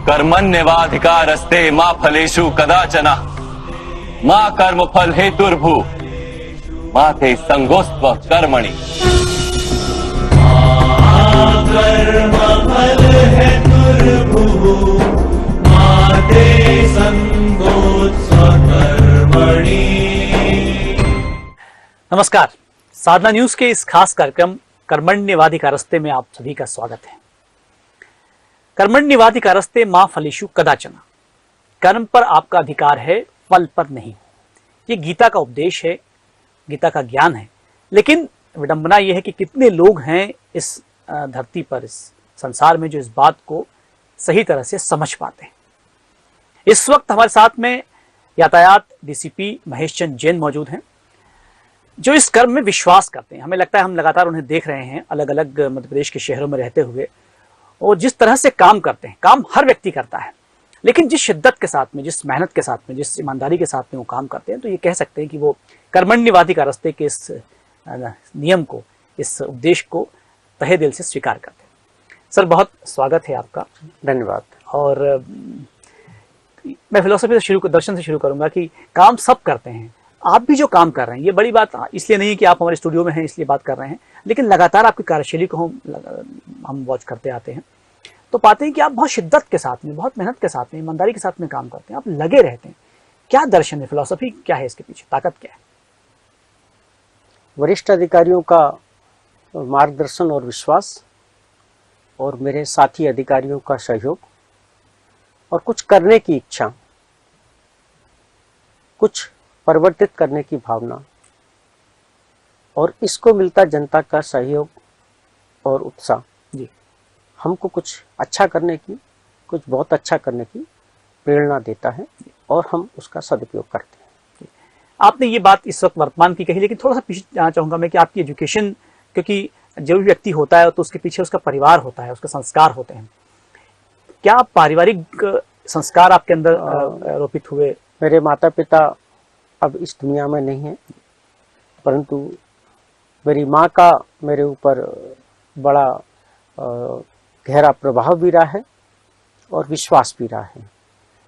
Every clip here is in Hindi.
कर्मण्येवाधिकारस्ते मा फलेषु कदाचन मा कर्मफल हेतुर्भु मा ते संगोस्त्व कर्मणि। कर्मफल हेतुर्भुः मा ते संगोस्त्व कर्मणि। नमस्कार, साधना न्यूज के इस खास कार्यक्रम कर्मण्येवाधिकारस्ते में आप सभी का स्वागत है। कर्मण्येवाधिकारस्ते मा फलेषु कदाचन, कर्म पर आपका अधिकार है, फल पर नहीं। ये गीता का उपदेश है, गीता का ज्ञान है। लेकिन विडंबना यह है कि कितने लोग हैं इस धरती पर, इस संसार में, जो इस बात को सही तरह से समझ पाते हैं। इस वक्त हमारे साथ में यातायात डीसीपी महेश चंद जैन मौजूद हैं, जो इस कर्म में विश्वास करते हैं। हमें लगता है हम लगातार उन्हें देख रहे हैं अलग अलग मध्य प्रदेश के शहरों में रहते हुए, और जिस तरह से काम करते हैं, काम हर व्यक्ति करता है, लेकिन जिस शिद्दत के साथ में, जिस मेहनत के साथ में, जिस ईमानदारी के साथ में वो काम करते हैं, तो ये कह सकते हैं कि वो कर्मण्येवाधिकारस्ते के इस नियम को, इस उपदेश को तहे दिल से स्वीकार करते हैं। सर, बहुत स्वागत है आपका। धन्यवाद। और मैं फिलोसफी से शुरू, दर्शन से शुरू करूंगा कि काम सब करते हैं, आप भी जो काम कर रहे हैं, ये बड़ी बात इसलिए नहीं है कि आप हमारे स्टूडियो में हैं इसलिए बात कर रहे हैं, लेकिन लगातार आपकी कार्यशैली को हम वॉच करते आते हैं, तो पाते हैं कि आप बहुत शिद्दत के साथ में, बहुत मेहनत के साथ में, ईमानदारी के साथ में काम करते हैं, आप लगे रहते हैं। क्या दर्शन है, फिलोसफी क्या है इसके पीछे, ताकत क्या है? वरिष्ठ अधिकारियों का मार्गदर्शन और विश्वास, और मेरे साथी अधिकारियों का सहयोग, और कुछ करने की इच्छा, कुछ परिवर्तित करने की भावना, और इसको मिलता जनता का सहयोग और उत्साह जी हमको कुछ अच्छा करने की, कुछ बहुत अच्छा करने की प्रेरणा देता है, और हम उसका सदुपयोग करते हैं। आपने ये बात इस वक्त वर्तमान की कही, लेकिन थोड़ा सा पीछे जाना चाहूंगा मैं कि आपकी एजुकेशन, क्योंकि जो भी व्यक्ति होता है तो उसके पीछे उसका परिवार होता है, उसके संस्कार होते हैं। क्या पारिवारिक संस्कार आपके अंदर आरोपित हुए? मेरे माता पिता अब इस दुनिया में नहीं है, परंतु मेरी माँ का मेरे ऊपर बड़ा गहरा प्रभाव भी रहा है और विश्वास भी रहा है।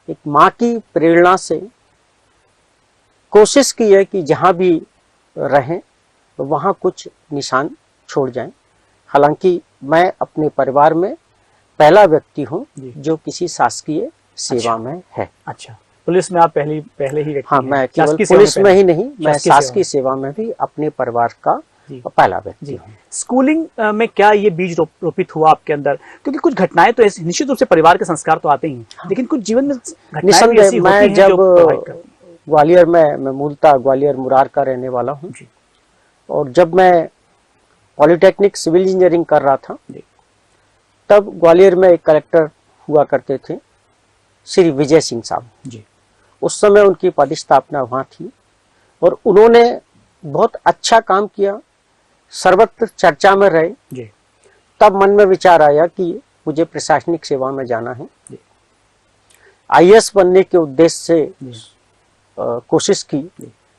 एक माँ की प्रेरणा से कोशिश की है कि जहाँ भी रहें वहाँ कुछ निशान छोड़ जाएं। हालांकि मैं अपने परिवार में पहला व्यक्ति हूँ जो किसी शासकीय सेवा में है। अच्छा, पुलिस में आप पहले ही व्यक्ति हाँ, मैं केवल पुलिस में ही नहीं, मैं शासकीय सेवा में भी अपने परिवार का पहला व्यक्ति हूँ। स्कूलिंग में क्या ये बीज रोपित हुआ आपके अंदर? क्योंकि कुछ घटनाएं तो ऐसी, निश्चित रूप से परिवार के संस्कार तो आते ही हैं, लेकिन कुछ जीवन में घटनाएं भी ऐसी होती हैं जो प्रभावित करती हैं। ग्वालियर में, मैं मूलतः ग्वालियर मुरार का रहने वाला हूँ, और जब मैं पॉलिटेक्निक सिविल इंजीनियरिंग कर रहा था, तब ग्वालियर में एक कलेक्टर हुआ करते थे, श्री विजय सिंह साहब जी। उस समय उनकी पदस्थापना वहाँ थी, और उन्होंने बहुत अच्छा काम किया, सर्वत्र चर्चा में रहे जी। तब मन में विचार आया कि मुझे प्रशासनिक सेवा में जाना है। आईएएस बनने के उद्देश्य से कोशिश की,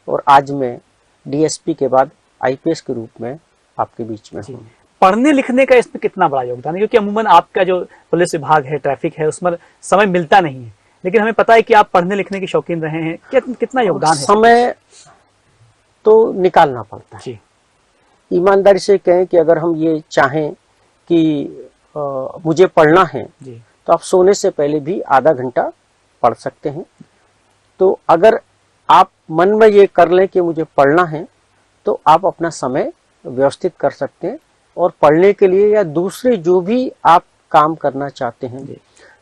और आज मैं डीएसपी के बाद आईपीएस के रूप में आपके बीच में हूँ। पढ़ने लिखने का इसमें कितना बड़ा योगदान है? क्योंकि अमूमन आपका जो पुलिस विभाग है, ट्रैफिक है, उसमें समय मिलता नहीं है, लेकिन हमें पता है कि आप पढ़ने लिखने के शौकीन रहे हैं। कितना योगदान है? समय तो निकालना पड़ता है। ईमानदारी से कहें कि अगर हम ये चाहें कि मुझे पढ़ना है जी, तो आप सोने से पहले भी आधा घंटा पढ़ सकते हैं। तो अगर आप मन में ये कर लें कि मुझे पढ़ना है, तो आप अपना समय व्यवस्थित कर सकते हैं, और पढ़ने के लिए या दूसरे जो भी आप काम करना चाहते हैं,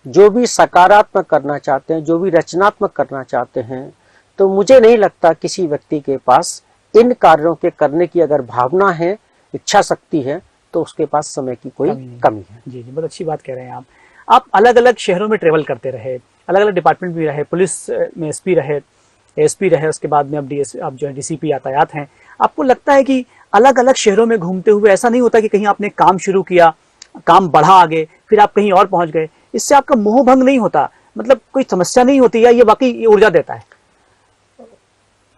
जो भी सकारात्मक करना चाहते हैं, जो भी रचनात्मक करना चाहते हैं, तो मुझे नहीं लगता किसी व्यक्ति के पास इन कार्यों के करने की अगर भावना है, इच्छा शक्ति है, तो उसके पास समय की कोई कमी है। जी जी, बहुत अच्छी बात कह रहे हैं आप अलग अलग शहरों में ट्रेवल करते रहे, अलग अलग डिपार्टमेंट भी रहे, पुलिस में एसपी रहे, एसपी रहे, उसके बाद में अब जो है डीसीपी यातायात हैं। आपको लगता है कि अलग अलग शहरों में घूमते हुए ऐसा नहीं होता कि कहीं आपने काम शुरू किया, काम बढ़ा आगे, फिर आप कहीं और पहुंच गए, इससे आपका मोह भंग नहीं होता? मतलब कोई समस्या नहीं होती, या ये वाकई ऊर्जा देता है?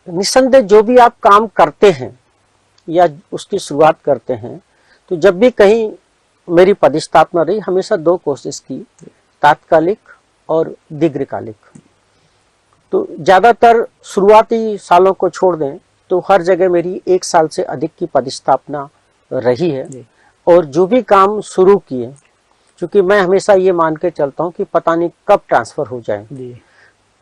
निस्संदेह जो भी आप काम करते हैं या उसकी शुरुआत करते हैं, तो जब भी कहीं मेरी पदस्थापना रही, हमेशा दो कोशिश की, तात्कालिक और दीर्घकालिक। तो ज्यादातर शुरुआती सालों को छोड़ दें तो हर जगह मेरी 1 साल से अधिक की पदस्थापना रही है। और जो भी काम शुरू किए, क्योंकि मैं हमेशा ये मान के चलता हूँ कि पता नहीं कब ट्रांसफर हो जाए,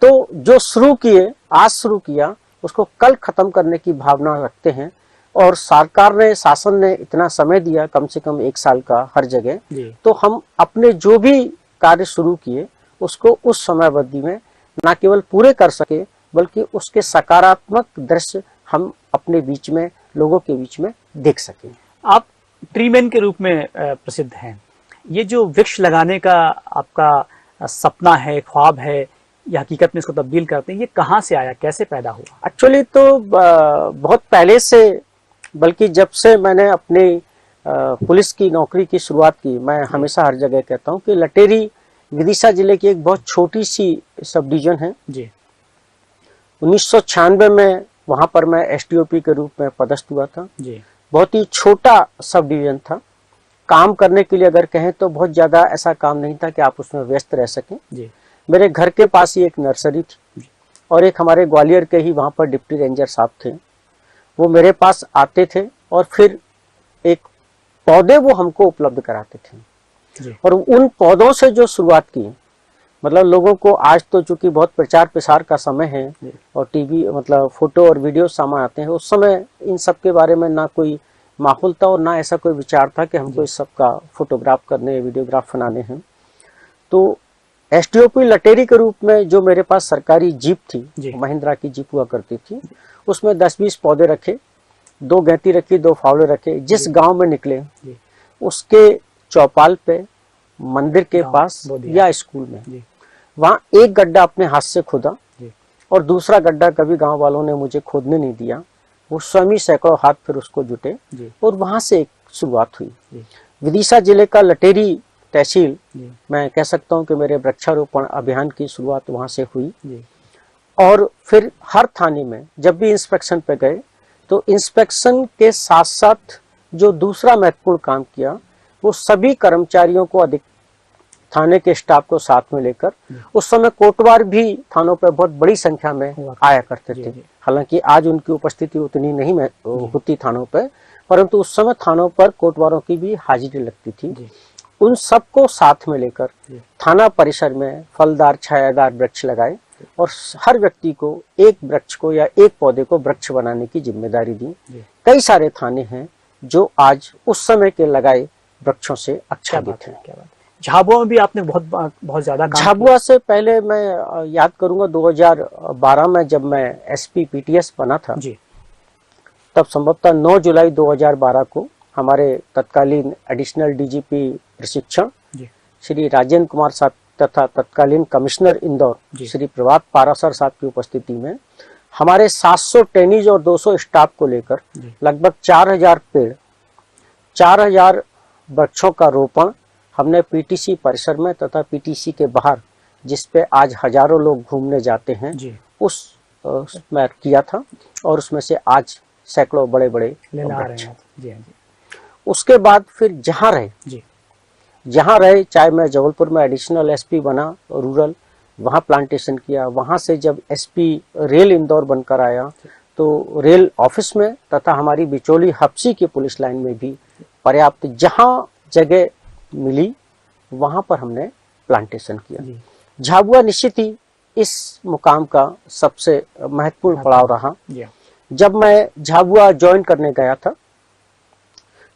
तो जो शुरू किए, आज शुरू किया, उसको कल खत्म करने की भावना रखते हैं। और सरकार ने, शासन ने इतना समय दिया, कम से कम 1 साल का हर जगह, तो हम अपने जो भी कार्य शुरू किए उसको उस समय अवधि में न केवल पूरे कर सके, बल्कि उसके सकारात्मक दृश्य हम अपने बीच में, लोगों के बीच में देख सकें। आप ट्रीमैन के रूप में प्रसिद्ध हैं। ये जो वृक्ष लगाने का आपका सपना है, ख्वाब है, या हकीकत में इसको तब्दील करते हैं, ये कहाँ से आया, कैसे पैदा हुआ? एक्चुअली तो बहुत पहले से, बल्कि जब से मैंने अपनी पुलिस की नौकरी की शुरुआत की, मैं हमेशा हर जगह कहता हूँ कि लटेरी विदिशा जिले की एक बहुत छोटी सी सब डिवीजन है जी। 1996 में वहां पर मैं एसडीओपी के रूप में पदस्थ हुआ था जी। बहुत ही छोटा सब डिवीजन था। काम करने के लिए अगर कहें तो बहुत ज्यादा ऐसा काम नहीं था कि आप उसमें व्यस्त रह सकें जी। मेरे घर के पास ही एक नर्सरी थी और एक हमारे ग्वालियर के ही वहां पर डिप्टी रेंजर साहब थे, वो मेरे पास आते थे और फिर एक पौधे वो हमको उपलब्ध कराते थे जी। और उन पौधों से जो शुरुआत की, मतलब लोगों को आज तो चूंकि बहुत प्रचार प्रसार का समय है और टीवी, मतलब फोटो और वीडियो सामने आते हैं, उस समय इन सब के बारे में ना कोई माहौल था और ना ऐसा कोई विचार था कि हमको इस सब का फोटोग्राफ करने, वीडियोग्राफ बनाने हैं। तो एसडीओपी लटेरी के रूप में जो मेरे पास सरकारी जीप थी, महिंद्रा की जीप हुआ करती थी, उसमें 10-20 पौधे रखे, 2 गैती रखी, 2 फावड़े रखे। जिस गांव में निकले उसके चौपाल पे, मंदिर के पास या स्कूल में, वहां एक गड्ढा अपने हाथ से खोदा और दूसरा गड्ढा कभी गांव वालों ने मुझे खोदने नहीं दिया। वो स्वयं सैकड़ों हाथ फिर उसको जुटे और वहां से एक शुरुआत हुई। विदिशा जिले का लटेरी तहसील, मैं कह सकता हूं कि मेरे वृक्षारोपण अभियान की शुरुआत वहां से हुई। और फिर हर थाने में जब भी इंस्पेक्शन पे गए तो इंस्पेक्शन के साथ साथ जो दूसरा महत्वपूर्ण काम किया, वो सभी कर्मचारियों को, अधिक थाने के स्टाफ को साथ में लेकर, उस समय कोटवार भी थानों पर बहुत बड़ी संख्या में आया करते थे। हालांकि आज उनकी उपस्थिति उतनी नहीं होती थानों पर, परंतु उस समय थानों पर कोटवारों की भी हाजिरी लगती थी। उन सबको साथ में लेकर थाना परिसर में फलदार छायादार वृक्ष लगाए और हर व्यक्ति को एक वृक्ष को या एक पौधे को वृक्ष बनाने की जिम्मेदारी दी। कई सारे थाने हैं जो आज उस समय के लगाए वृक्षों से आच्छादित हैं। झाबुआ में भी आपने बहुत ज्यादा काम झाबुआ से पहले मैं याद करूंगा 2012 में जब मैं एसपी पीटीएस बना था जी, तब संभवतः 9 जुलाई 2012 को हमारे तत्कालीन एडिशनल डीजीपी प्रशिक्षण श्री राजेंद्र कुमार साहब तथा तत्कालीन कमिश्नर इंदौर श्री प्रभात पारासर साहब की उपस्थिति में हमारे 700 ट्रेनीज और 200 स्टाफ को लेकर लगभग 4000 पेड़, 4000 वृक्षों का रोपण हमने पीटीसी परिसर में तथा पीटीसी के बाहर, जिस पे आज हजारों लोग घूमने जाते हैं, उसमें किया था। और उसमें से आज सैकड़ों बड़े बड़े वृक्ष। उसके बाद फिर जहाँ रहे, चाहे मैं जबलपुर में एडिशनल एसपी बना रूरल, वहाँ प्लांटेशन किया। वहाँ से जब एसपी रेल इंदौर बनकर आया तो रेल ऑफिस में तथा हमारी बिचौली हप्सी की पुलिस लाइन में भी पर्याप्त जहाँ जगह मिली वहाँ पर हमने प्लांटेशन किया। झाबुआ निश्चित ही इस मुकाम का सबसे महत्वपूर्ण पड़ाव रहा। जब मैं झाबुआ ज्वाइन करने गया था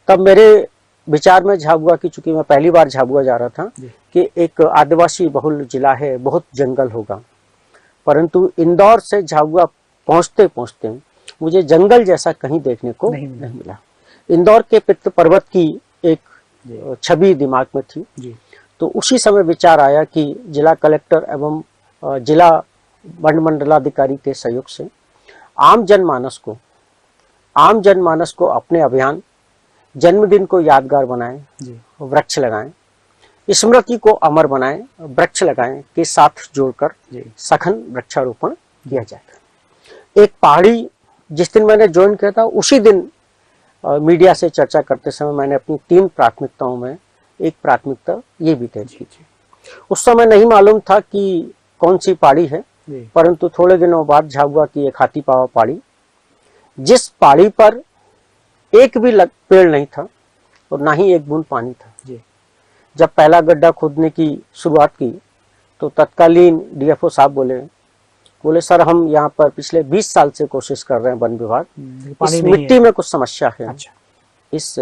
तब मेरे विचार में झाबुआ की, चूंकि मैं पहली बार झाबुआ जा रहा था, कि एक आदिवासी बहुल जिला है, बहुत जंगल होगा। परंतु इंदौर से झाबुआ पहुंचते पहुंचते मुझे जंगल जैसा कहीं देखने को नहीं मिला। इंदौर के पित्त पर्वत की एक छवि दिमाग में थी। तो उसी समय विचार आया कि जिला कलेक्टर एवं जिला वन मंडलाधिकारी के सहयोग से आम जनमानस को अपने अभियान, जन्मदिन को यादगार बनाएं, वृक्ष लगाएं, स्मृति को अमर बनाएं, वृक्ष लगाएं के साथ जोड़कर सघन वृक्षारोपण किया जाएगा। एक पहाड़ी, जिस दिन मैंने ज्वाइन किया था उसी दिन मीडिया से चर्चा करते समय मैंने अपनी 3 प्राथमिकताओं में एक प्राथमिकता ये भी तय की थी उस समय नहीं मालूम था कि कौन सी पहाड़ी है, परंतु थोड़े दिनों बाद झाबुआ की एक हाथी पावा पहाड़ी, जिस पहाड़ी पर एक भी पेड़ नहीं था और ना ही एक बूंद पानी था। जब पहला गड्ढा खोदने की शुरुआत की तो तत्कालीन डीएफओ साहब बोले सर हम यहाँ पर पिछले 20 साल से कोशिश कर रहे हैं, वन विभाग, इस मिट्टी में कुछ समस्या है। अच्छा। इस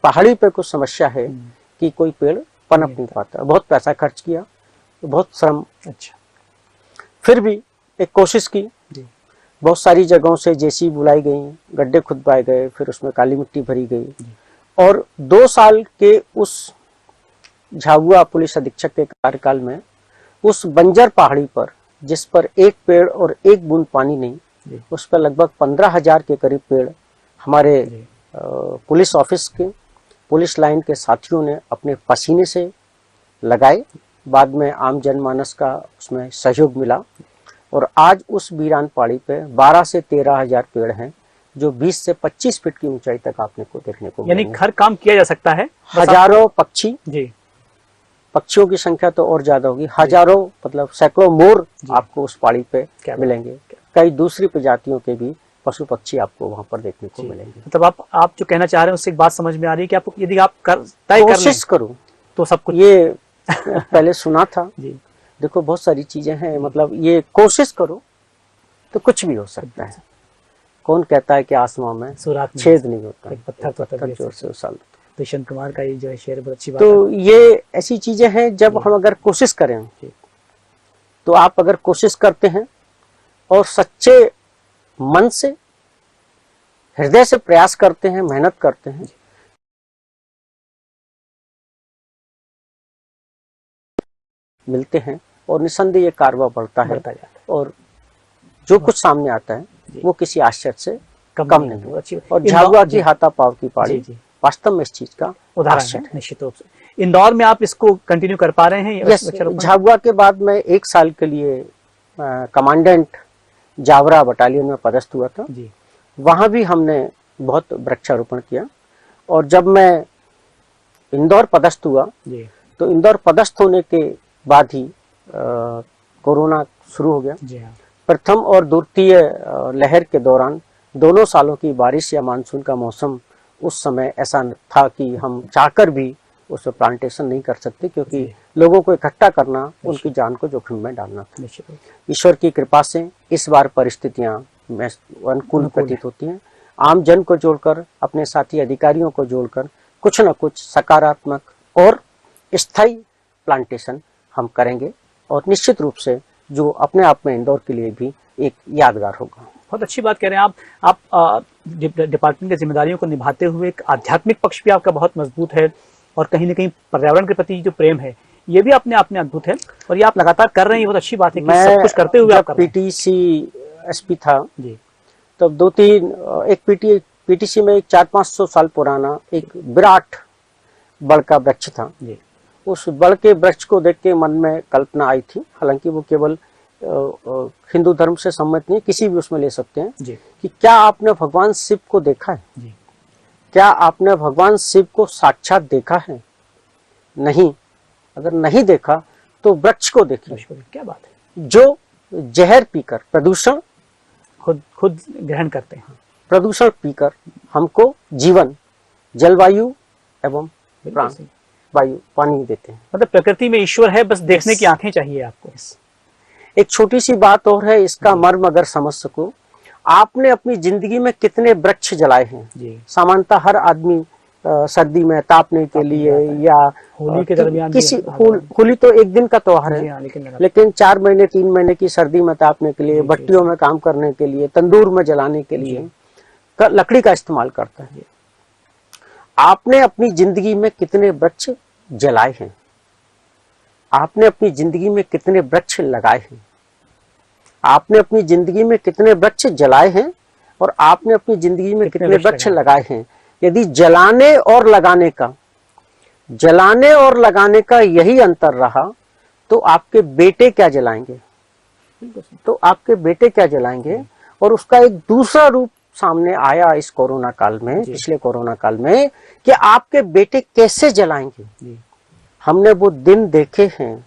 पहाड़ी पे कुछ समस्या है कि कोई पेड़ पनप नहीं पाता। बहुत पैसा खर्च किया, बहुत श्रम। अच्छा। फिर भी एक कोशिश की, बहुत सारी जगहों से जेसीबी बुलाई गई, गड्ढे खुदवाए गए, फिर उसमें काली मिट्टी भरी गई और 2 साल के उस झाबुआ पुलिस अधीक्षक के कार्यकाल में उस बंजर पहाड़ी पर, जिस पर एक पेड़ और एक बूंद पानी नहीं, उस पर लगभग 15,000 के करीब पेड़ हमारे पुलिस ऑफिस के, पुलिस लाइन के साथियों ने अपने पसीने से लगाए। बाद में आम जनमानस का उसमें सहयोग मिला और आज उस वीरान पहाड़ी पे 12 से 13,000 पेड़ हैं, जो 20 से 25 फीट की ऊंचाई तक आपने को देखने को यानी हर काम किया जा सकता है। हजारों पक्षी, पक्षियों की संख्या तो और ज्यादा होगी, हजारों मतलब सैकड़ों मोर आपको उस पहाड़ी पे मिलेंगे। कई दूसरी प्रजातियों के भी पशु पक्षी आपको वहां पर देखने को मिलेंगे। मतलब आप जो कहना चाह रहे हैं उससे एक बात समझ में आ रही है कि आप यदि आप तय कोशिश करूं तो सब कुछ। ये पहले सुना था देखो बहुत सारी चीजें हैं, मतलब ये कोशिश करो तो कुछ भी हो सकता है। कौन कहता है कि आसमां में छेद नहीं होता, पत्थर जोर से उछाल। दुष्यंत कुमार का ये जो है शेर बहुत अच्छी बात तो ये ऐसी चीजें हैं, जब हम अगर कोशिश करें तो आप अगर कोशिश करते हैं और सच्चे मन से, हृदय से प्रयास करते हैं, मेहनत करते हैं, मिलते हैं और निसंदेह ये कारवा बढ़ता है और जो कुछ सामने आता है वो किसी आश्चर्य से कम नहीं होगा। और झाबुआ की हाथापाव की पहाड़ी वास्तव में इस चीज का उदाहरण है। निश्चित रूप से इंदौर में आप इसको कंटिन्यू कर पा रहे हैं? यस, झाबुआ के बाद मैं 1 साल के लिए कमांडेंट जावरा बटालियन में पदस्थ हुआ था। वहां भी हमने बहुत वृक्षारोपण किया और जब मैं इंदौर पदस्थ हुआ तो इंदौर पदस्थ होने के बाद ही कोरोना शुरू हो गया। प्रथम और द्वितीय लहर के दौरान दोनों सालों की बारिश या मानसून का मौसम उस समय ऐसा था कि हम चाहकर भी उस पर प्लांटेशन नहीं कर सकते, क्योंकि लोगों को इकट्ठा करना उनकी जान को जोखिम में डालना था। ईश्वर की कृपा से इस बार परिस्थितियां अनुकूल प्रतीत होती हैं। आम जन को जोड़कर, अपने साथी अधिकारियों को जोड़कर कुछ न कुछ सकारात्मक और स्थायी प्लांटेशन हम करेंगे और निश्चित रूप से जो अपने आप में इंदौर के लिए भी एक यादगार होगा। बहुत अच्छी बात कह रहे हैं आप डिपार्टमेंट की जिम्मेदारियों को निभाते हुए एक आध्यात्मिक पक्ष भी आपका बहुत मजबूत है और कहीं न कहीं पर्यावरण के प्रति जो प्रेम है ये भी अपने आप में अद्भुत है और ये आप लगातार कर रहे हैं। बहुत अच्छी बात है कि सब कुछ करते हुए आप पीटीसी एसपी था जी, तब 2-3 एक पीटीसी में 400-500 साल पुराना एक विराट बड़ का वृक्ष था जी। उस बड़ के वृक्ष को देख के मन में कल्पना आई थी, हालांकि वो केवल हिंदू धर्म से सम्मत नहीं, किसी भी उसमें ले सकते हैं जी। कि क्या आपने भगवान शिव को देखा है जी? क्या आपने भगवान शिव को साक्षात देखा है? नहीं। अगर नहीं देखा तो वृक्ष को देखिए। क्या बात है। जो जहर पीकर, प्रदूषण खुद ग्रहण करते हैं, प्रदूषण पीकर हमको जीवन, जलवायु एवं प्राण, वायु, पानी देते हैं। मतलब प्रकृति में ईश्वर है, बस देखने की आंखें चाहिए आपको। एक छोटी सी बात और है, इसका मर्म अगर समझ सको, आपने अपनी जिंदगी में कितने वृक्ष जलाए हैं? सामान्यतः हर आदमी सर्दी में तापने के लिए या होली के दरमियान किसी होली तो एक दिन का त्योहार है, लेकिन 4 महीने 3 महीने की सर्दी में तापने के लिए, भट्टियों में काम करने के लिए, तंदूर में जलाने के लिए लकड़ी का इस्तेमाल करता है। आपने अपनी जिंदगी में कितने वृक्ष जलाए हैं? आपने अपनी जिंदगी में कितने वृक्ष लगाए हैं? आपने अपनी जिंदगी में कितने वृक्ष जलाए हैं और आपने अपनी जिंदगी में कितने वृक्ष लगाए हैं? यदि जलाने और लगाने का यही अंतर रहा तो आपके बेटे क्या जलाएंगे? और उसका एक दूसरा रूप सामने आया इस कोरोना काल में, पिछले कोरोना काल में, कि आपके बेटे कैसे जलाएंगे। हमने वो दिन देखे हैं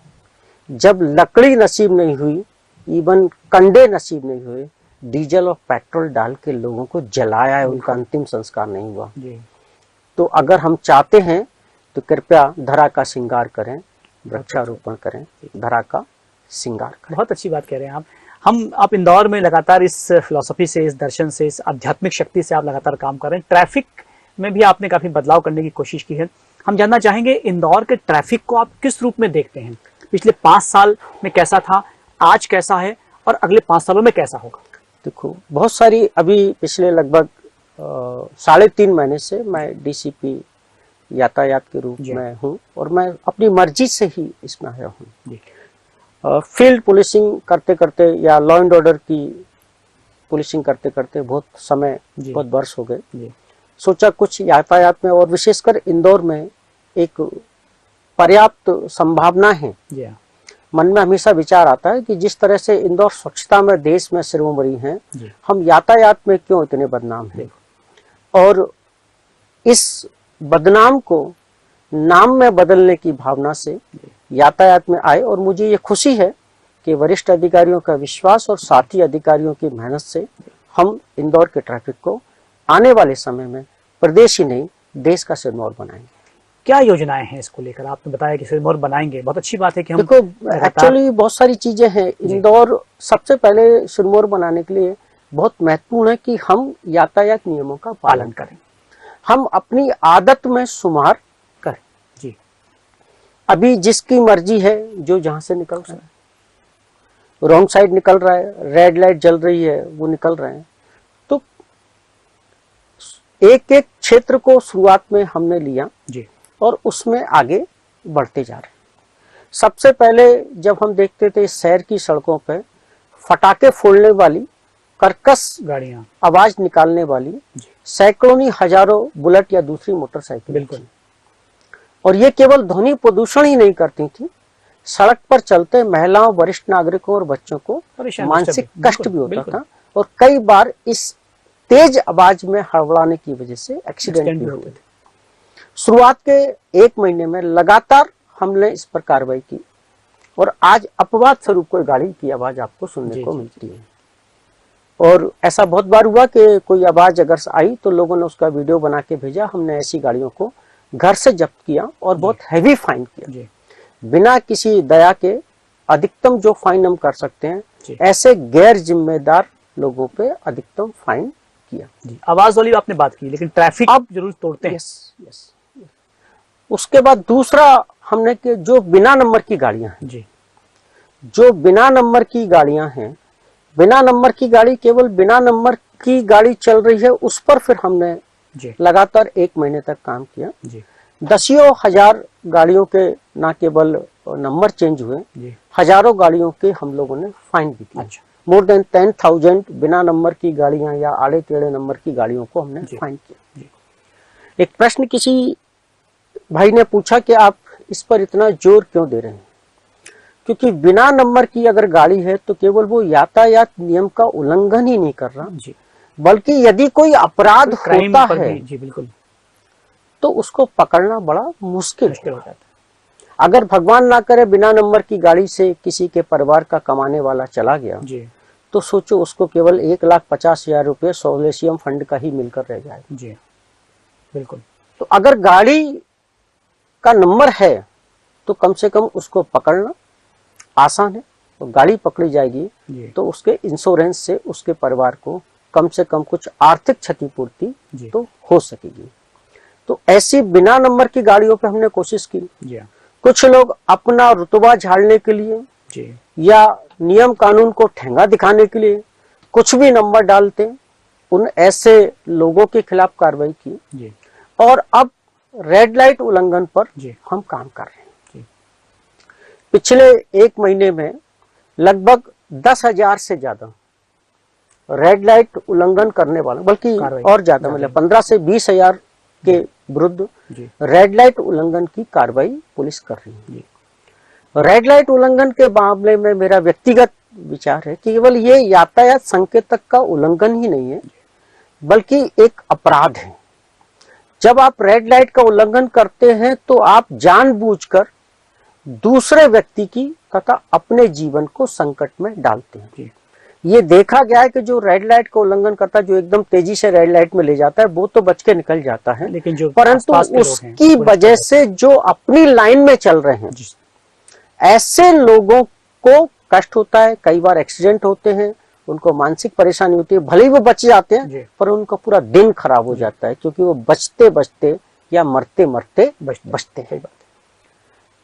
जब लकड़ी नसीब नहीं हुई, इवन कंडे नसीब नहीं हुए, डीजल और पेट्रोल डाल के लोगों को जलाया है, उनका अंतिम संस्कार नहीं हुआ। तो अगर हम चाहते हैं तो कृपया धरा का श्रृंगार करें, वृक्षारोपण करें, धरा का श्रृंगार करें। बहुत अच्छी बात कह रहे हैं आप इंदौर में लगातार इस फिलॉसफी से, इस दर्शन से, इस आध्यात्मिक शक्ति से आप लगातार काम कर रहे हैं। ट्रैफिक में भी आपने काफी बदलाव करने की कोशिश की है। हम जानना चाहेंगे इंदौर के ट्रैफिक को आप किस रूप में देखते हैं? पिछले 5 साल में कैसा था, आज कैसा है और अगले 5 सालों में कैसा होगा? देखो, बहुत सारी अभी पिछले लगभग 3.5 महीने से मैं डीसीपी यातायात के रूप में हूँ और मैं अपनी मर्जी से ही इसमें आया हूँ। फील्ड पुलिसिंग करते करते या लॉ एंड ऑर्डर की पुलिसिंग करते करते बहुत समय, बहुत वर्ष हो गए। सोचा कुछ यातायात में और विशेषकर इंदौर में एक पर्याप्त संभावना है। मन में हमेशा विचार आता है कि जिस तरह से इंदौर स्वच्छता में देश में सर्वोपरि है, हम यातायात में क्यों इतने बदनाम हैं? और इस बदनाम को नाम में बदलने की भावना से यातायात में आए और मुझे ये खुशी है कि वरिष्ठ अधिकारियों का विश्वास और साथी अधिकारियों की मेहनत से हम इंदौर के ट्रैफिक को आने वाले समय में प्रदेश ही नहीं, देश का सिरमौर बनाएंगे। क्या योजनाएं हैं इसको लेकर? आपने बताया कि सिरमौर बनाएंगे, बहुत अच्छी बात है कि हम देखो, एक्चुअली बहुत सारी चीजें हैं। इंदौर सबसे पहले सिरमौर बनाने के लिए बहुत महत्वपूर्ण है कि हम यातायात नियमों का पालन करें, हम अपनी आदत में सुधार करें। जी, अभी जिसकी मर्जी है जो जहां से निकल रहा है, रॉन्ग साइड निकल रहा है, रेड लाइट जल रही है, वो निकल रहे हैं। तो एक एक क्षेत्र को शुरुआत में हमने लिया जी और उसमें आगे बढ़ते जा रहे हैं। सबसे पहले जब हम देखते थे शहर की सड़कों पे फटाके फोड़ने वाली, कर्कश गाड़ियां, आवाज निकालने वाली सैकड़ों नहीं हजारों बुलेट या दूसरी मोटरसाइकिल, बिल्कुल, और ये केवल ध्वनि प्रदूषण ही नहीं करती थी, सड़क पर चलते महिलाओं, वरिष्ठ नागरिकों और बच्चों को मानसिक कष्ट भी होता था और कई बार इस तेज आवाज में हड़बड़ाने की वजह से एक्सीडेंट भी होते थे। शुरुआत के 1 महीने में लगातार हमने इस पर कार्रवाई की और आज अपवाद स्वरूप कोई गाड़ी की आवाज आपको सुनने को मिलती है। और ऐसा बहुत बार हुआ कि कोई आवाज अगर आई तो लोगों ने उसका वीडियो बना के भेजा। हमने ऐसी गाड़ियों को घर से जब्त किया और बहुत हैवी फाइन किया। बिना किसी दया के अधिकतम जो फाइन हम कर सकते हैं, ऐसे गैर जिम्मेदार लोगों पे अधिकतम फाइन किया। आवाज वाली आपने बात की, लेकिन ट्रैफिक अब जरूर तोड़ते हैं। यस। उसके बाद दूसरा हमने कि जो बिना नंबर की गाड़ियां हैं जी, जो बिना नंबर की गाड़ियां हैं, बिना नंबर की गाड़ी, केवल बिना नंबर की गाड़ी चल रही है, उस पर फिर हमने लगातार 1 महीने तक काम किया जी। दसियों हजार गाड़ियों के न केवल नंबर चेंज हुए, हजारों गाड़ियों के हम लोगों ने फाइन भी किया। मोर देन 10,000 बिना नंबर की गाड़ियां या आड़े टेढ़े नंबर की गाड़ियों को हमने फाइन किया। एक प्रश्न किसी भाई ने पूछा कि आप इस पर इतना जोर क्यों दे रहे हैं? क्योंकि बिना नंबर की अगर गाड़ी है तो केवल वो यातायात नियम का उल्लंघन ही नहीं कर रहा जी, बल्कि यदि कोई अपराध होता है जी, बिल्कुल, तो उसको पकड़ना बड़ा मुश्किल हो जाता है। अगर भगवान ना करे बिना नंबर की गाड़ी से किसी के परिवार का कमाने वाला चला गया जी, तो सोचो उसको केवल 1,50,000 रुपये सोलेशियम फंड का ही मिलकर रह जाएगा जी, बिल्कुल। तो अगर गाड़ी का नंबर है तो कम से कम उसको पकड़ना आसान है। तो गाड़ी पकड़ी जाएगी तो उसके इंश्योरेंस से उसके परिवार को कम से कम कुछ आर्थिक क्षतिपूर्ति तो हो सकेगी। तो ऐसी बिना नंबर की गाड़ियों पे हमने कोशिश की। कुछ लोग अपना रुतबा झाड़ने के लिए या नियम कानून को ठेंगा दिखाने के लिए कुछ भी नंबर डालते, उन ऐसे लोगों के खिलाफ कार्रवाई की और अब रेड लाइट उल्लंघन पर हम काम कर रहे हैं। पिछले 1 महीने में लगभग 10,000 से ज्यादा रेड लाइट उल्लंघन करने वाले, बल्कि और ज्यादा, मतलब 15 से 20,000 के विरुद्ध रेड लाइट उल्लंघन की कार्रवाई पुलिस कर रही है। रेड लाइट उल्लंघन के मामले में मेरा व्यक्तिगत विचार है कि केवल ये यातायात संकेतक का उल्लंघन ही नहीं है, बल्कि एक अपराध है। जब आप रेड लाइट का उल्लंघन करते हैं तो आप जानबूझकर दूसरे व्यक्ति की तथा अपने जीवन को संकट में डालते हैं। जी। ये देखा गया है कि जो रेड लाइट का उल्लंघन करता है, जो एकदम तेजी से रेड लाइट में ले जाता है, वो तो बच के निकल जाता है, लेकिन जो परंतु आसपास के लोग हैं, उसकी वो वजह से जो अपनी लाइन में चल रहे हैं, ऐसे लोगों को कष्ट होता है। कई बार एक्सीडेंट होते हैं, उनको मानसिक परेशानी होती है, भले ही वो बच जाते हैं पर उनका पूरा दिन खराब हो जाता है, क्योंकि वो बचते बचते या मरते मरते बचते हैं।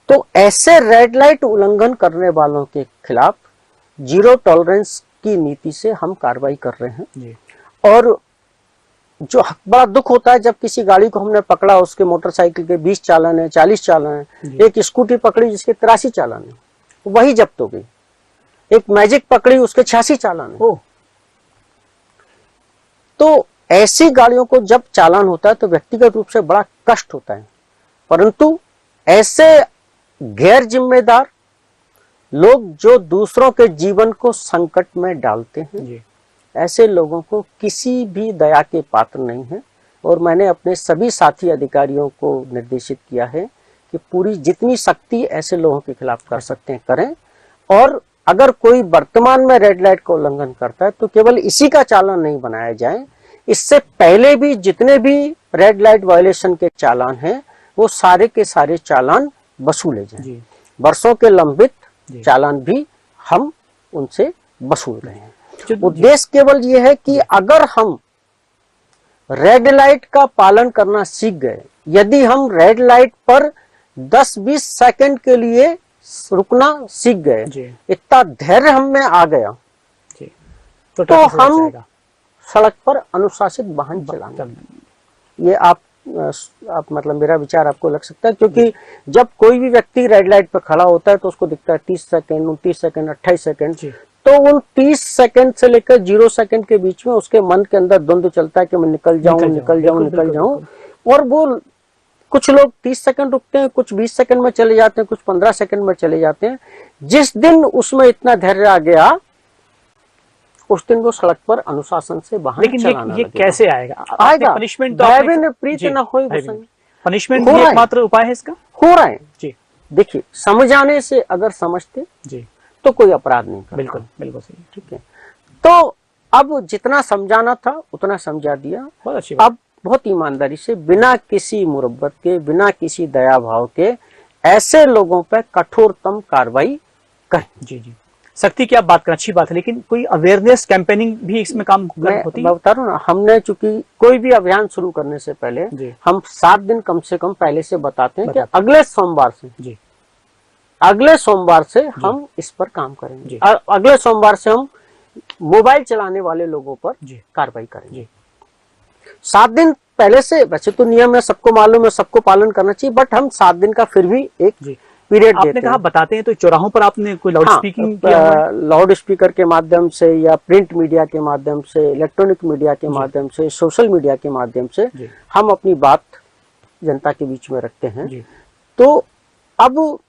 तो ऐसे रेड लाइट उल्लंघन करने वालों के खिलाफ जीरो टॉलरेंस की नीति से हम कार्रवाई कर रहे हैं। और जो बड़ा दुख होता है जब किसी गाड़ी को हमने पकड़ा, उसके मोटरसाइकिल के 20 चालान है, 40 चालान है, एक स्कूटी पकड़ी जिसके 83 चालान है, वही जब्त हो गई। एक मैजिक पकड़ी, उसके 86 चालान है। तो ऐसी गाड़ियों को जब चालान होता है तो व्यक्तिगत रूप से बड़ा कष्ट होता है, परंतु ऐसे गैर जिम्मेदार लोग जो दूसरों के जीवन को संकट में डालते हैं, ऐसे लोगों को किसी भी दया के पात्र नहीं है। और मैंने अपने सभी साथी अधिकारियों को निर्देशित किया है कि पूरी जितनी सख्ती ऐसे लोगों के खिलाफ कर सकते हैं करें। और अगर कोई वर्तमान में रेड लाइट का उल्लंघन करता है तो केवल इसी का चालान नहीं बनाया जाए, इससे पहले भी जितने भी रेड लाइट वायलेशन के चालान हैं वो सारे के सारे चालान वसूले जाएं। वर्षों के लंबित चालान भी हम उनसे वसूल रहे हैं। उद्देश्य केवल ये है कि अगर हम रेड लाइट का पालन करना सीख गए, यदि हम रेड लाइट पर 10-20 सेकंड के लिए रुकना सीख गए, इतना धैर्य हम में आ गया, तो हम सड़क पर अनुशासित वाहन चलाएंगे। ये आप मतलब मेरा विचार आपको लग सकता है, क्योंकि जब कोई भी व्यक्ति रेड लाइट पर खड़ा होता है तो उसको दिखता है 30 सेकंड, 29 सेकंड, 28 सेकंड, तो उन 30 सेकंड से लेकर 0 सेकंड के बीच में उसके मन के अंदर द्वंद्व चलता है कि मैं निकल जाऊं। और वो कुछ लोग 30 सेकंड रुकते हैं, कुछ 20 सेकंड में चले जाते हैं, कुछ 15 सेकंड में चले जाते हैं। जिस दिन उसमें इतना धैर्य आ गया, उस दिन वो सड़क पर अनुशासन से वाहन चलाना ये कैसे आएगा? पनिशमेंट पनिशमेंट एकमात्र उपाय है इसका? हो रहा है जी। देखिए, समझाने से अगर समझते जी तो कोई अपराध नहीं करता। बिल्कुल सही, ठीक है। तो अब जितना समझाना था उतना समझा दिया। बहुत अच्छी बात। अब बहुत ईमानदारी से, बिना किसी मुरब्बत के, बिना किसी दया भाव के ऐसे लोगों पर कठोरतम कार्रवाई करें। जी। सख्ती की आप बात करें, अच्छी बात है, लेकिन कोई अवेयरनेस कैंपेनिंग भी इसमें काम होती है? मैं बता रहा हूँ ना, हमने चूंकि कोई भी अभियान शुरू करने से पहले हम 7 दिन कम से कम पहले से बताते हैं कि अगले सोमवार से हम इस पर काम करेंगे। अगले सोमवार से हम मोबाइल चलाने वाले लोगों पर कार्रवाई करेंगे। 7 दिन पहले से, वैसे तो नियम है, सबको मालूम है, सबको पालन करना चाहिए, बट हम 7 दिन का फिर भी एक पीरियड देते हैं। आपने कहा बताते हैं, तो चौराहों पर आपने कोई लाउड स्पीकिंग किया? लाउड स्पीकर के माध्यम से या प्रिंट मीडिया के माध्यम से, इलेक्ट्रॉनिक मीडिया के माध्यम से, सोशल मीडिया के माध्यम से हम अपनी बात जनता के बीच में रखते हैं। तो अब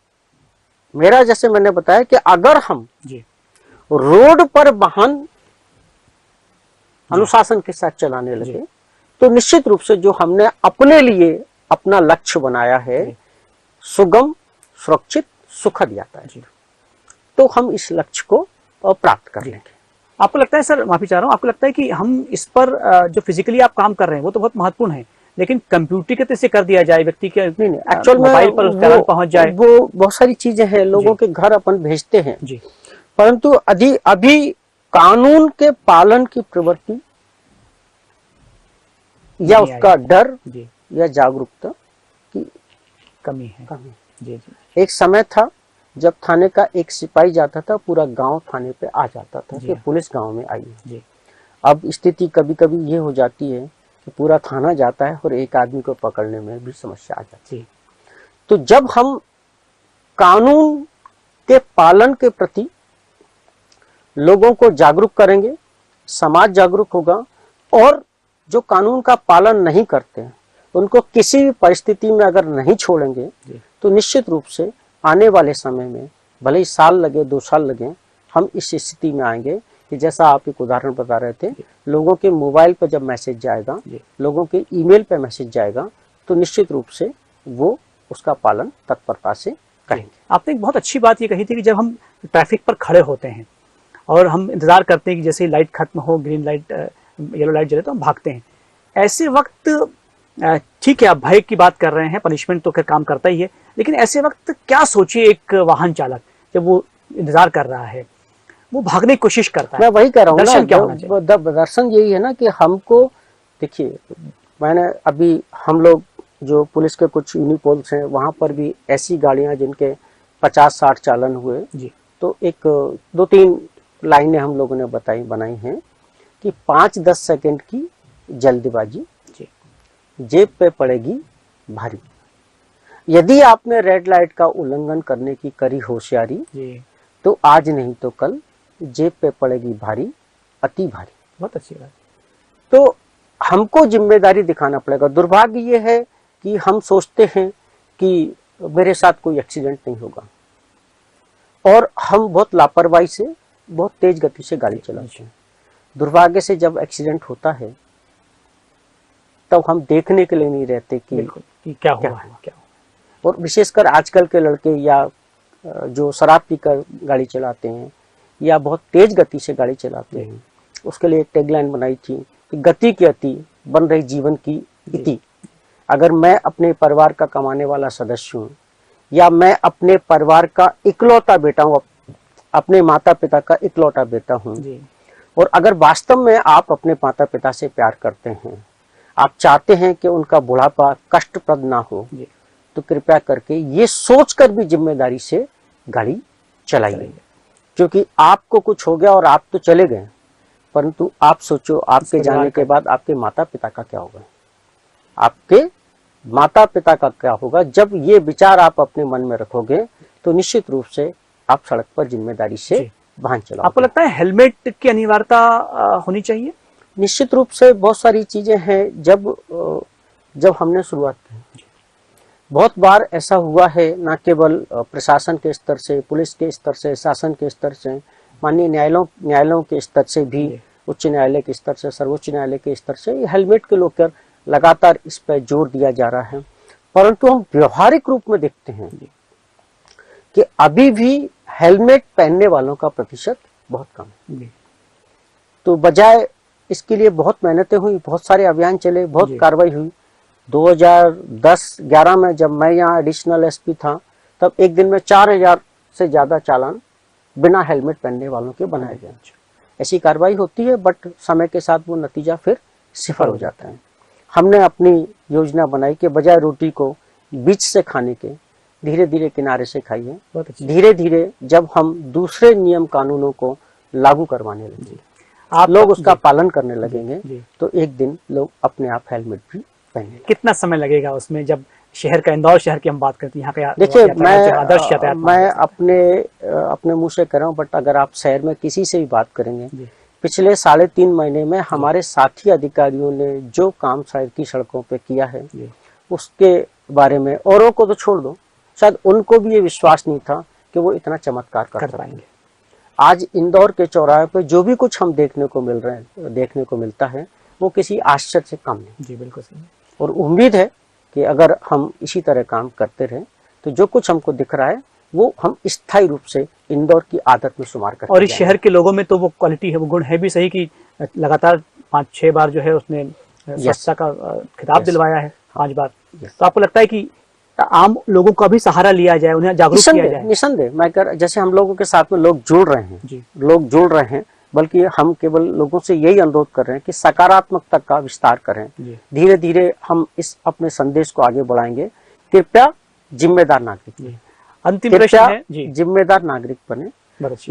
मेरा, जैसे मैंने बताया कि अगर हम रोड पर वाहन अनुशासन के साथ चलाने लगे तो निश्चित रूप से जो हमने अपने लिए अपना लक्ष्य बनाया है, सुगम, सुरक्षित, सुखद यात्रा, तो हम इस लक्ष्य को प्राप्त कर लेंगे। आपको लगता है सर, माफी चाह रहा हूँ, आपको लगता है कि हम इस पर जो फिजिकली आप काम कर रहे हैं वो तो बहुत महत्वपूर्ण है, लेकिन कंप्यूटरीकृत से कर दिया जाए, व्यक्ति के एक्चुअल मोबाइल पर चालान पहुंच जाए, वो बहुत सारी चीजें हैं, लोगों के घर अपन भेजते हैं जी, परंतु अभी कानून के पालन की प्रवृत्ति या उसका डर या जागरूकता की कमी है। जी। एक समय था जब थाने का एक सिपाही जाता था, पूरा गांव थाने पे आ जाता था कि पुलिस गांव में आई है। अब स्थिति कभी कभी ये हो जाती है कि पूरा थाना जाता है और एक आदमी को पकड़ने में भी समस्या आ जाती है। तो जब हम कानून के पालन के प्रति लोगों को जागरूक करेंगे, समाज जागरूक होगा, और जो कानून का पालन नहीं करते हैं उनको किसी भी परिस्थिति में अगर नहीं छोड़ेंगे तो निश्चित रूप से आने वाले समय में, भले ही साल लगे, 2 साल लगे, हम इस स्थिति में आएंगे कि जैसा आप एक उदाहरण बता रहे थे, लोगों के मोबाइल पर जब मैसेज जाएगा, लोगों के ईमेल पे मैसेज जाएगा, तो निश्चित रूप से वो उसका पालन तत्परता से करेंगे। आपने एक बहुत अच्छी बात ये कही थी कि जब हम ट्रैफिक पर खड़े होते हैं और हम इंतजार करते हैं कि जैसे लाइट खत्म हो, ग्रीन लाइट येलो लाइट जले तो हम भागते हैं। ऐसे वक्त ठीक है, आप भय की बात कर रहे हैं, पनिशमेंट तो खैर काम करता ही है, लेकिन ऐसे वक्त क्या सोचिए एक वाहन चालक जब वो इंतजार कर रहा है, वो भागने की कोशिश करता है। मैं वही कह रहा हूँ दर्शन ना, क्या होना चाहिए? दर्शन यही है ना कि हमको, देखिए मैंने अभी हम लोग जो पुलिस के कुछ यूनिपोल्स हैं वहां पर भी ऐसी गाड़ियां जिनके 50-60 चालन हुए जी, तो एक 2-3 लाइनें हम लोगों ने बनाई हैं कि 5-10 सेकंड की जल्दबाजी जी, जेब पे पड़ेगी भारी। यदि आपने रेड लाइट का उल्लंघन करने की करी होशियारी जी, तो आज नहीं तो कल जेब पे पड़ेगी भारी, अति भारी। बहुत अच्छी बात। तो हमको जिम्मेदारी दिखाना पड़ेगा। दुर्भाग्य ये है कि हम सोचते हैं कि मेरे साथ कोई एक्सीडेंट नहीं होगा और हम बहुत लापरवाही से बहुत तेज गति से गाड़ी चलाते हैं। दुर्भाग्य से जब एक्सीडेंट होता है तब हम देखने के लिए नहीं रहते कि क्या हुआ है, क्या हुआ। और विशेषकर आजकल के लड़के या जो शराब पीकर गाड़ी चलाते हैं या बहुत तेज गति से गाड़ी चलाते हैं, उसके लिए एक टैगलाइन बनाई थी कि गति की अति बन रही जीवन की इति। अगर मैं अपने परिवार का कमाने वाला सदस्य हूँ या मैं अपने परिवार का इकलौता बेटा हूँ, अपने माता पिता का इकलौता बेटा हूँ, और अगर वास्तव में आप अपने माता पिता से प्यार करते हैं, आप चाहते हैं कि उनका बुढ़ापा कष्टप्रद ना हो, तो कृपया करके ये सोचकर भी जिम्मेदारी से गाड़ी चलाइए। क्योंकि आपको कुछ हो गया और आप तो चले गए, परंतु आप सोचो आपके जाने के बाद आपके माता पिता का क्या होगा, आपके माता पिता का क्या होगा। जब ये विचार आप अपने मन में रखोगे तो निश्चित रूप से आप सड़क पर जिम्मेदारी से वाहन चलाओगे। आपको लगता है हेलमेट की अनिवार्यता होनी चाहिए? निश्चित रूप से बहुत सारी चीजें हैं। जब हमने शुरुआत की, बहुत बार ऐसा हुआ है, न केवल प्रशासन के स्तर से, पुलिस के स्तर से, शासन के स्तर से, माननीय न्यायालयों के स्तर से भी, उच्च न्यायालय के स्तर से, सर्वोच्च न्यायालय के स्तर से हेलमेट के लेकर लगातार इस पर जोर दिया जा रहा है। परंतु हम व्यवहारिक रूप में देखते हैं कि अभी भी हेलमेट पहनने वालों का प्रतिशत बहुत कम है। तो बजाय इसके लिए बहुत मेहनतें हुई, बहुत सारे अभियान चले, बहुत कार्रवाई हुई। 2010-11 में जब मैं यहाँ एडिशनल एसपी था, तब एक दिन में 4000 से ज्यादा चालान बिना हेलमेट पहनने वालों के बनाए गए। ऐसी कार्रवाई होती है, बट समय के साथ वो नतीजा फिर सिफर हो जाता है। हमने अपनी योजना बनाई कि बजाय रोटी को बीच से खाने के धीरे धीरे किनारे से खाइए। धीरे धीरे जब हम दूसरे नियम कानूनों को लागू करवाने लगेंगे, आप लोग उसका पालन करने लगेंगे, तो एक दिन लोग अपने आप हेलमेट भी पहनेंगे। कितना समय लगेगा उसमें? जब शहर का, इंदौर शहर की हम बात करते हैं, यहाँ पे देखिए मैं अपने मुंह से कर रहा हूँ, बट अगर आप शहर में किसी से भी बात करेंगे, पिछले 3.5 महीने में हमारे साथी अधिकारियों ने जो काम शहर की सड़कों पे किया है, उसके बारे में औरों को तो छोड़ दो, शायद उनको भी ये विश्वास नहीं था कि वो इतना चमत्कार कर पाएंगे। आज इंदौर के चौराहे पे जो भी कुछ हम देखने को मिलता है, वो किसी आश्चर्य से कम नहीं। जी बिल्कुल सही। और उम्मीद है कि अगर हम इसी तरह काम करते रहे तो जो कुछ हमको दिख रहा है वो हम स्थायी रूप से इंदौर की आदत में शुमार करते हैं। और इस शहर के लोगों में तो वो क्वालिटी है, वो गुण है भी सही कि लगातार 5-6 बार जो है उसने स्वच्छता का खिताब दिलवाया है, 5 बार। तो आपको लगता है कि आम लोगों का भी सहारा लिया जाए, उन्हें जागरूक किया जाए? निसंदेह। जैसे हम लोगों के साथ में लोग जुड़ रहे हैं, बल्कि हम केवल लोगों से यही अनुरोध कर रहे हैं कि सकारात्मकता का विस्तार करें। धीरे धीरे हम इस अपने संदेश को आगे बढ़ाएंगे। कृपया जिम्मेदार नागरिक, अंतिम प्रश्न है, जिम्मेदार नागरिक बने,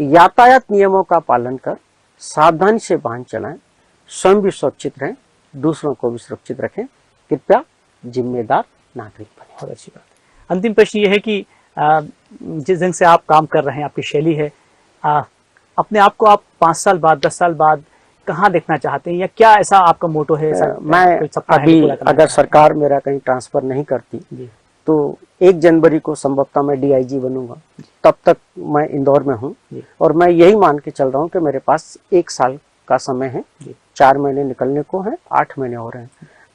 यातायात नियमों का पालन कर सावधानी से वाहन चलाएं, स्वयं भी सुरक्षित रहें, दूसरों को भी सुरक्षित रखें। कृपया जिम्मेदार नागरिक बने। बहुत अच्छी बात। अंतिम प्रश्न ये है कि जिस ढंग से आप काम कर रहे हैं, आपकी शैली है, अपने आप को आप 5 साल बाद, 10 साल बाद कहाँ देखना चाहते हैं, या क्या ऐसा आपका मोटो है? मैं अभी अगर सरकार मेरा कहीं ट्रांसफर नहीं करती तो 1 जनवरी को संभवतः मैं DIG बनूंगा। तब तक मैं इंदौर में हूँ और मैं यही मान के चल रहा हूँ कि मेरे पास 1 साल का समय है, 4 महीने निकलने को है, 8 महीने और हैं।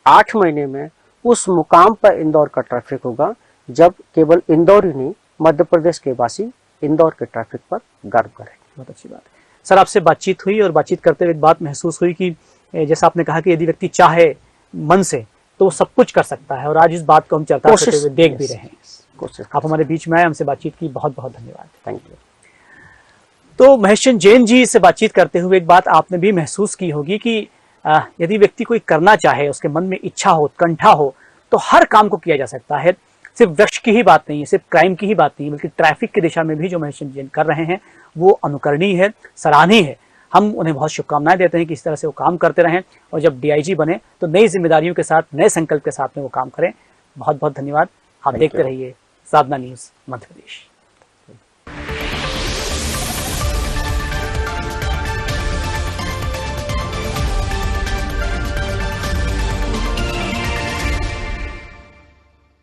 8 महीने में उस मुकाम पर इंदौर का ट्रैफिक होगा जब केवल इंदौर ही नहीं, मध्य प्रदेश के वासी इंदौर के ट्रैफिक पर गर्व करें। बहुत अच्छी बात है सर, आपसे बातचीत हुई और बातचीत करते हुए एक बात महसूस हुई कि जैसा आपने कहा कि यदि व्यक्ति चाहे मन से तो वो सब कुछ कर सकता है, और आज इस बात को हम चर्चा करते हुए देख भी रहे हैं। आप हमारे बीच में आए, हमसे बातचीत की, बहुत बहुत धन्यवाद। Thank you. तो महेश चंद जैन जी से बातचीत करते हुए एक बात आपने भी महसूस की होगी कि यदि व्यक्ति कोई करना चाहे, उसके मन में इच्छा हो, उत्कंठा हो, तो हर काम को किया जा सकता है। सिर्फ वृक्ष की ही बात नहीं है, सिर्फ क्राइम की ही बात नहीं है, बल्कि ट्रैफिक की दिशा में भी जो महेश चंद जैन कर रहे हैं वो अनुकरणीय है, सराहनीय है। हम उन्हें बहुत शुभकामनाएं देते हैं कि इस तरह से वो काम करते रहें, और जब डीआईजी बने तो नई जिम्मेदारियों के साथ, नए संकल्प के साथ में वो काम करें। बहुत बहुत धन्यवाद। आप देखते रहिए साधना न्यूज मध्य प्रदेश।